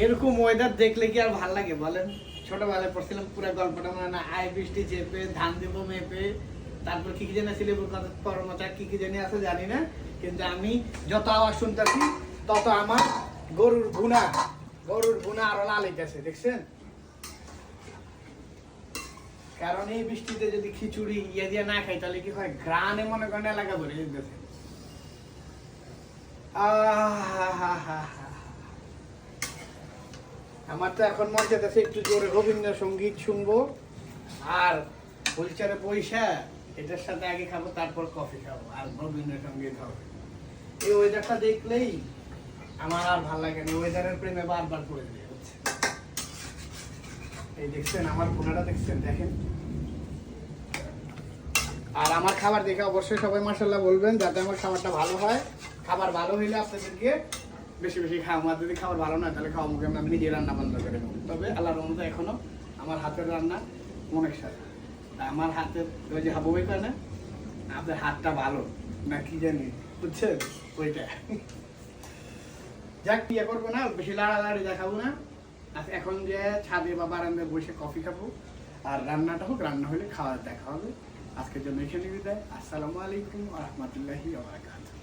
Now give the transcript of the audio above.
এরকম ওয়েদার দেখলে কি আর ভাল লাগে বলেন? ছোটবেলায় পড়ছিলাম পুরো গল্পটা মনে না, আয় বৃষ্টি চেপে ধান দেব মেপে, তারপর কি কি জানি ছিল কর্মটা কি কি জানি আছে জানি না, কিন্তু আমি যত আওয়াজ শুনতেছি তত আমার গরুর গুণা আরো লাল হইতেছে, দেখছেন? কারণ এই বৃষ্টিতে যদি খিচুড়ি ইয়ে দিয়ে না খাই তাহলে কি হয়, ঘ্রাণে মনে করেন এলাকা ভরে যেতেছে। আমার তো এখন মন চাইতেছে একটু জোরে রবীন্দ্রসঙ্গীত শুনবো আর হুইলচেয়ারে পয়সা এটার সাথে আগে খাবো, তারপর কফি খাবো আর রবীন্দ্রসঙ্গীত হবে। এই ওয়েদারটা দেখলেই আমার আর ভালো লাগে না, ওয়েদারের প্রেমে বারবার পড়ে দিয়ে হচ্ছে। এই দেখছেন আমার পোনাটা, দেখছেন? দেখেন। আর আমার খাবার দেখে অবশ্যই সবাই মাশাআল্লাহ বলবেন, যাতে আমার খাবারটা ভালো হয়। খাবার ভালো হইলে আপনাদেরকে বেশি বেশি খাওয়া, আর যদি খাবার ভালো না তাহলে খাওয়া মুখে আমি নিজে রান্না বন্ধ করে দেবো। তবে আল্লাহর রহমতে এখনো আমার হাতের রান্না মনের সাথে, আমার হাতের ওই যে হাবু ভাই কয় না, আপনার হাতটা ভালো না কি জানি, বুঝছেন? ওইটা যাক, ইয়ে করবো না, বেশি লাড়ালাড়ি দেখাবো না। এখন যে ছাদে বা বারান্দায় বসে কফি খাবো, আর রান্নাটা হোক, রান্না হলে খাওয়া দেখা হবে। আজকের জন্য এখানে বিদায়। আসসালামু আলাইকুম ওয়া রাহমাতুল্লাহি ওয়া বারাকাতুহু।